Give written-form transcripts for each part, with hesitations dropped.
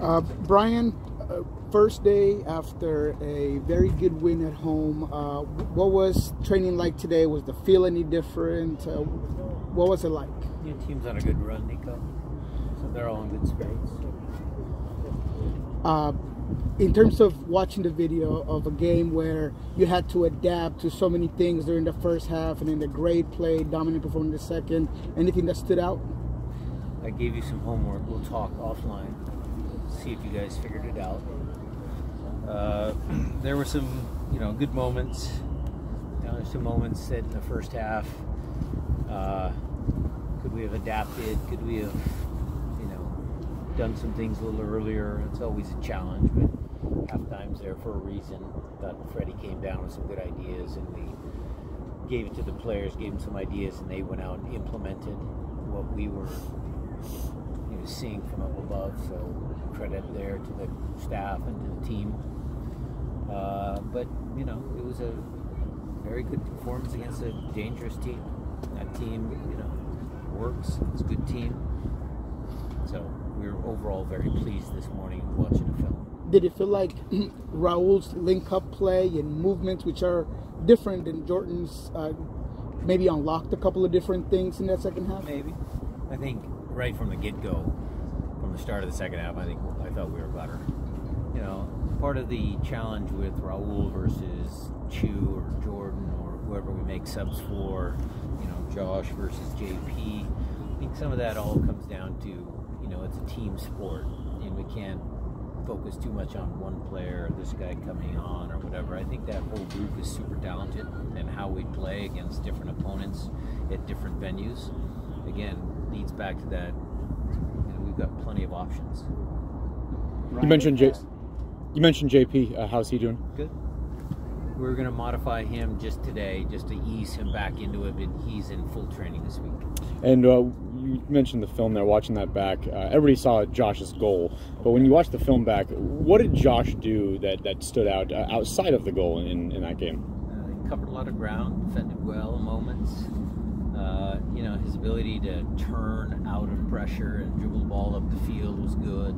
Brian, first day after a very good win at home, what was training like today? Was the feel any different? What was it like? Your team's on a good run, Nico. So they're all in good spirits. In terms of watching the video of a game where you had to adapt to so many things during the first half and then the great play, dominant performance in the second, anything that stood out? I gave you some homework. We'll talk offline. See if you guys figured it out. There were some, good moments. There's some moments that in the first half, could we have adapted? Could we have, done some things a little earlier? It's always a challenge, but halftime's there for a reason. Thought Freddie came down with some good ideas, and we gave it to the players, gave them some ideas, and they went out and implemented what we were seeing from up above. So credit there to the staff and to the team. But it was a very good performance against a dangerous team. That team, works. It's a good team. So we were overall very pleased this morning watching the film. Did it feel like Raul's link-up play and movements, which are different than Jordan's, maybe unlocked a couple of different things in that second half? Maybe. I think right from the get-go, from the start of the second half, I thought we were better. Part of the challenge with Raul versus Chu or Jordan or whoever we make subs for, Josh versus JP, I think some of that all comes down to, it's a team sport, and we can't focus too much on one player or this guy coming on or whatever. I think that whole group is super talented, and how we play against different opponents at different venues, again, leads back to that, we've got plenty of options. You mentioned JP. How's he doing? Good. We're going to modify him just today, just to ease him back into it, and he's in full training this week. And you mentioned the film there, watching that back. Everybody saw Josh's goal, but when you watch the film back, what did Josh do that stood out outside of the goal in that game? He covered a lot of ground, defended well in moments. His ability to turn out of pressure and dribble the ball up the field was good.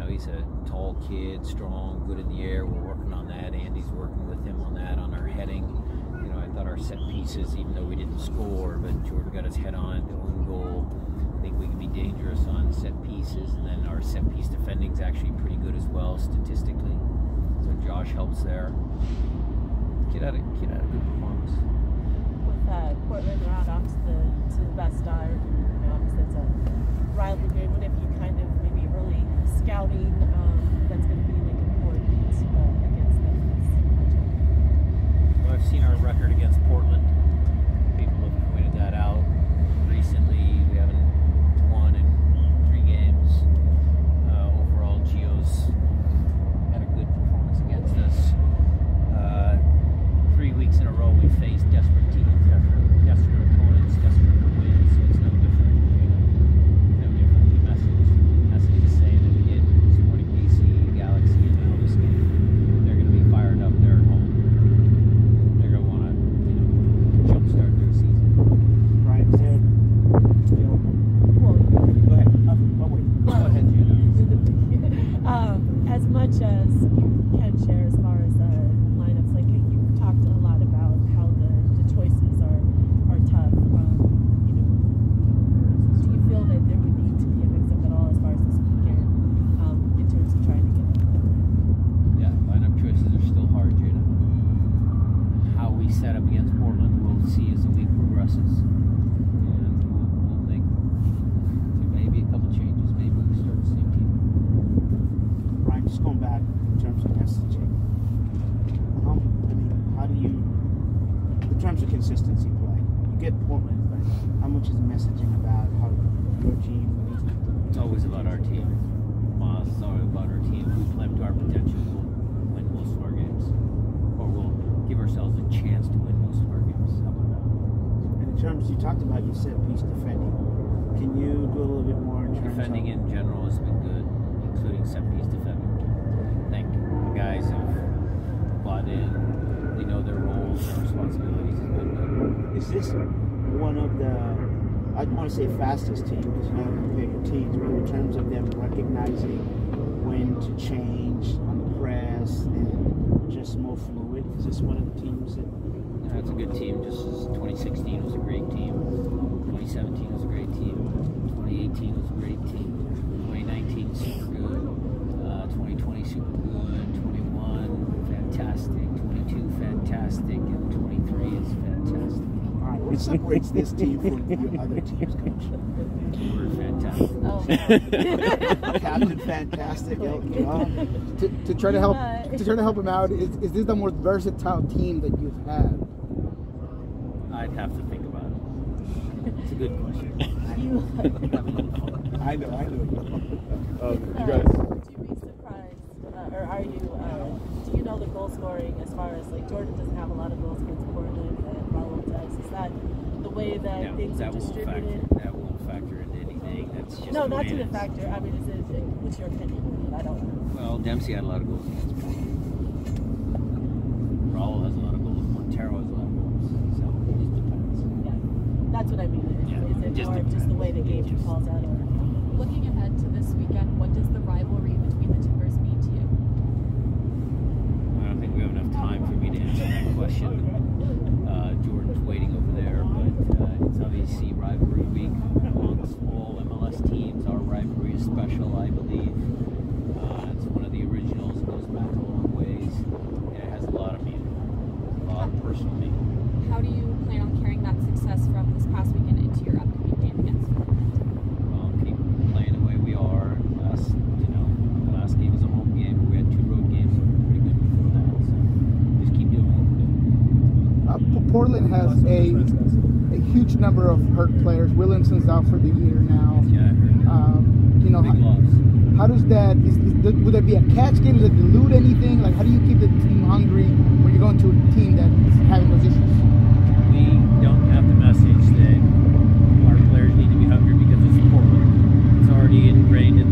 He's a tall kid, strong, good in the air. We're working on that. Andy's working with him on that, on our heading. I thought our set pieces, even though we didn't score, but Jordan got his head on it, the own goal. I think we can be dangerous on set pieces, and then our set piece defending is actually pretty good as well, statistically. So Josh helps there. Kid had a good performance. With Portland around off to the best start, obviously it's a rivalry game. What if you kind of maybe early scouting that's going to be important against them? Well, I've seen our record against Portland. People have pointed that out recently. We haven't won in 3 games. Overall, Gio's had a good performance against us. 3 weeks in a row, we faced desperate teams, desperate opponents, desperate for wins. So it's no different. No different. The message is saying that we did Sporting KC, Galaxy, and now this game. They're going to be fired up there at home. They're going to want to, jumpstart their season. Right, is there? Go ahead. Go ahead, Gina. As much as you can share as far as lineups, like you've talked a lot about how the choices are tough. Do you feel that there would need to be a mix-up at all as far as this weekend in terms of trying to get it together? Yeah, lineup choices are still hard, Jada. How we set up against Portland, we'll see as the week progresses. And we'll make maybe a couple changes. Maybe we start the same team. Brian, just going back in terms of messaging. How do you, in terms of consistency play, you get Portland, but how much is messaging about how your team needs to play? It's always about our team. It's always about our team. If we play up to our potential, we'll win most of our games. Or we'll give ourselves a chance to win most of our games. How about that? And in terms, you talked about your set piece defending. Can you do a little bit more in terms defending of... in general has been good, including set piece defending. I think the guys have bought in. They know their roles, their responsibilities has been good. Is this one of the, I don't want to say fastest team because you don't compare your teams, but in terms of them recognizing when to change on the press and just more fluid? Is this one of the teams that? That's a good team. Just as 2016 was a great team. 2017 was a great team. 2018 was a great team. 2019 super good. 2020 super good. 21 fantastic. 22 fantastic. And 23 is fantastic. All right. What separates this team from your other teams, Coach? We're fantastic. Oh. Captain Fantastic, Elton John. To try to help him out, is this the most versatile team that you've had? I'd have to think about it. It's a good question. I know. You guys. Would you be surprised, or are you? Do you know the goal scoring as far as like Jordan doesn't have a lot of goals against Portland and Raul does? Is that the way that things are distributed? That won't factor into anything. That's just No, the not way to it the is. factor. I mean, what's your opinion? I don't know. Well, Dempsey had a lot of goals against Portland. Raul has a lot of goals. Montero has a lot of goals. So it just depends. Yeah, that's what I mean. Yeah, Is it just more depends. just the way the game falls out? Or? Looking ahead to this weekend, what does the rivalry between the Timbers mean to you? I don't think we have enough time for me to answer that question. Jordan's waiting over there, but it's obviously rivalry week amongst all MLS teams. Our rivalry is special, I believe. It's one of the originals. It goes back a long ways, and it has a lot of meaning, a lot of personal meaning. How do you plan on carrying that success from this past weekend into your upcoming game against Portland? Well, keep playing the way we are. The last game was a home game. We had 2 road games that were pretty good before that. So just keep doing what we're doing. Portland has a huge number of hurt players. Williamson's out for the year now. Yeah, I heard that. You know, Big loss. how does that? Would there be a catch game? Does it dilute anything? Like, how do you keep the team hungry when you're going to a team that's having those issues? We don't have the message that our players need to be hungry because it's Portland. It's already ingrained in